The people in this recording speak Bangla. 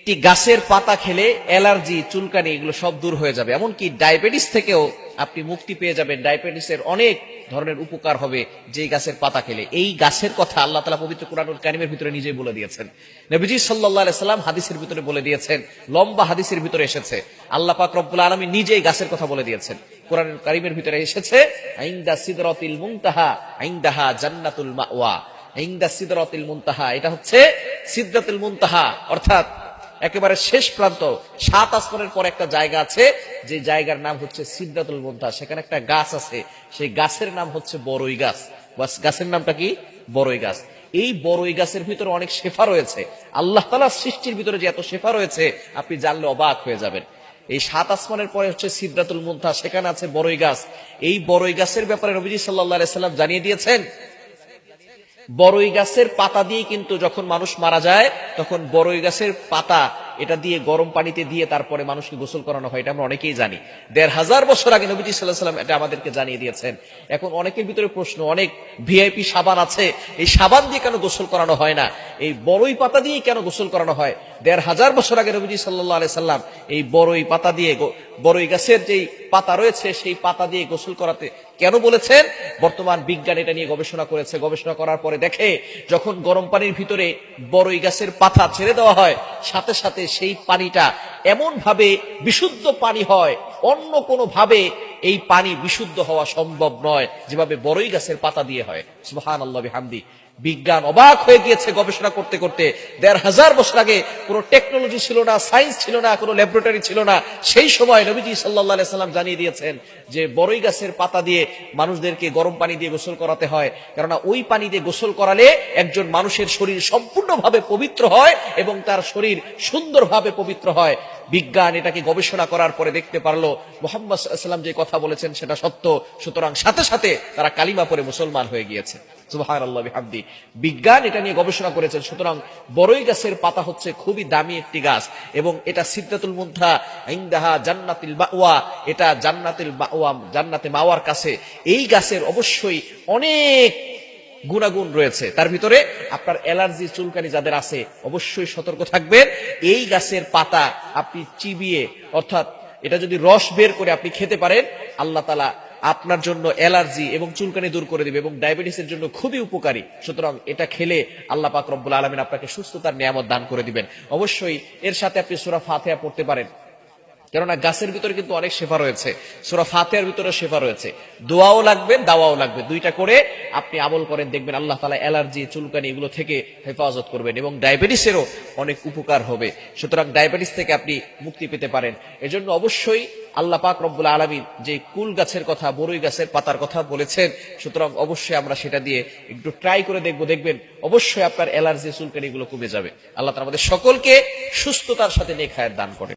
একটি গাছের পাতা খেলে অ্যালার্জি, চুলকানি এগুলো সব দূর হয়ে যাবে। এমনকি ডায়াবেটিস থেকেও আপনি মুক্তি পেয়ে যাবেন। ডায়াবেটিসের অনেক ধরনের উপকার হবে যেই গাছের পাতা খেলে। এই গাছের কথা আল্লাহ তাআলা পবিত্র কুরআনুল কারীমের ভিতরে নিজেই বলে দিয়েছেন। নবীজি সাল্লাল্লাহু আলাইহি সাল্লাম হাদিসের ভিতরে বলে দিয়েছেন, লম্বা হাদিসের ভিতরে এসেছে আল্লাহ পাক রব্বুল আলামিন নিজেই গাছের কথা বলে দিয়েছেন। কুরআনুল কারীমের ভিতরে এসেছে, আইন্দা সিদরাতিল মুনতাহা আইন্দাহা জান্নাতুল মাওয়া। আইন্দা সিদরাতিল মুনতাহা, এটা হচ্ছে সিদরাতুল মুনতাহা, অর্থাৎ একেবারে শেষ প্রান্ত। 7 আসমানের পর একটা জায়গা আছে, যে জায়গার নাম হচ্ছে সিদরাতুল মুনতাহা। সেখানে একটা গাছ আছে, সেই গাছের নাম হচ্ছে বড়ই গাছ। গাছের নামটা কি? বড়ই গাছ। এই বড়ই গাছের ভিতরে অনেক শেফা রয়েছে। আল্লাহ তাআলার সৃষ্টির ভিতরে যে এত শেফা রয়েছে, আপনি জানলে অবাক হয়ে যাবেন। এই 7 আসমানের পরে হচ্ছে সিদরাতুল মুনতাহা, সেখানে আছে বড়ই গাছ। এই বড়ই গাছের ব্যাপারে নবীজি সাল্লাল্লাহু আলাইহি সাল্লাম জানিয়ে দিয়েছেন, বড়ই গাছের পাতা দিয়ে কিন্তু যখন মানুষ মারা যায়, তখন বড়ই গাছের পাতা এটা দিয়ে গরম পানিতে দিয়ে তারপরে মানুষকে গোসল করানো হয়। এটা আমরা অনেকেই জানি। 1500 বছর আগে নবীজি সাল্লাল্লাহু আলাইহি সাল্লাম এটা আমাদেরকে জানিয়ে দিয়েছেন। এখন অনেকের ভিতরে প্রশ্ন, অনেক ভিআইপি সাবান আছে, এই সাবান দিয়ে কেন গোসল করানো হয় না? এই বড়ই পাতা দিয়ে কেন গোসল করানো হয়? 1500 বছর আগে নবীজি সাল্লাল্লাহু আলাইহি সাল্লাম এই বড়ই পাতা দিয়ে, বড়ই গাছের যেই পাতা রয়েছে সেই পাতা দিয়ে গোসল করাতে কেন বলেছেন? বর্তমান বিজ্ঞান এটা নিয়ে গবেষণা করেছে। গবেষণা করার পরে দেখে, যখন গরম পানির ভিতরে বড়ই গাছের পাতা ছেড়ে দেওয়া হয়, সাথে সাথে সেই পানিটা এমন ভাবে বিশুদ্ধ পানি হয়, অন্য কোনো ভাবে এই পানি বিশুদ্ধ হওয়া সম্ভব নয়, যেভাবে বড়ই গাছের পাতা দিয়ে হয়। সুবহানাল্লাহ বিহামদি। বিজ্ঞান অবাক হয়ে গিয়েছে গবেষণা করতে করতে। 1500 বছর আগে কোনো টেকনোলজি ছিল না, সায়েন্স ছিল না, কোনো ল্যাবরেটরি ছিল না। সেই সময় নবীজি সাল্লাল্লাহু আলাইহি সাল্লাম জানিয়ে দিয়েছেন যে বড়ই গাছের পাতা দিয়ে মানুষদেরকে গরম পানি দিয়ে গোসল করাতে হয়, কেননা ওই পানি দিয়ে গোসল করালে একজন মানুষের শরীর সম্পূর্ণভাবে পবিত্র হয় এবং তার শরীর সুন্দরভাবে পবিত্র হয়। বিজ্ঞান এটাকে গবেষণা করার পরে দেখতে পারলো মুহাম্মদ সাল্লাল্লাহু আলাইহি ওয়াসাল্লাম যে কথা বলেছেন সেটা সত্য। সুতরাং সাথে সাথে তারা কালিমা পড়ে মুসলমান হয়ে গিয়েছে। সুবহানাল্লাহ বিহামদি। বিজ্ঞান এটা নিয়ে গবেষণা করেছেন। সুতরাং বড়ই গাছের পাতা হচ্ছে খুবই দামি একটি গাছ, এবং এটা সিদরাতুল মুনতাহা ইনদাহা জান্নাতুল মাওয়া, এটা জান্নাতুল মাওয়া, জান্নাতে মাওয়ার কাছে। এই গাছের অবশ্যই অনেক গুণাগুণ রয়েছে। তার ভিতরে আপনার অ্যালার্জি, চুলকানি যাদের আছে অবশ্যই সতর্ক থাকবেন। এই গাছের পাতা আপনি চিবিয়ে, অর্থাৎ এটা যদি রস বের করে আপনি খেতে পারেন, আল্লাহ তাআলা আপনার জন্য অ্যালার্জি এবং চুলকানি দূর করে দিবে, এবং ডায়াবেটিসের জন্য খুবই উপকারী। সুতরাং এটা খেলে আল্লাহ পাক রব্বুল আলামিন আপনাকে সুস্থতার নিয়ামত দান করে দিবেন। অবশ্যই এর সাথে আপনি সূরা ফাতিহা পড়তে পারেন, কেননা গাছের ভিতরে কিন্তু অনেক শেফা রয়েছে। সূরা ফাতিহার ভিতরে শেফা রয়েছে। দোয়াও লাগবে, দাওয়াও লাগবে। দুইটা করে আপনি আমল করেন, দেখবেন আল্লাহ তাআলা অ্যালার্জি, চুলকানি এগুলো থেকে হেফাজত করবেন, এবং ডায়াবেটিসেরও অনেক উপকার হবে। সুতরাং ডায়াবেটিস থেকে আপনি মুক্তি পেতে পারেন। এজন্য অবশ্যই আল্লাহ পাক রব্বুল আলামিন যে কুল গাছের কথা, বড়ই গাছের পাতার কথা বলেছেন, সুতরাং অবশ্যই আমরা সেটা দিয়ে একটু ট্রাই করে দেখবো। দেখবেন অবশ্যই আপনার অ্যালার্জি, চুলকানি এগুলো কমে যাবে। আল্লাহ তাআলা আমাদের সকলকে সুস্থতার সাথে নেক হায়াত দান করেন।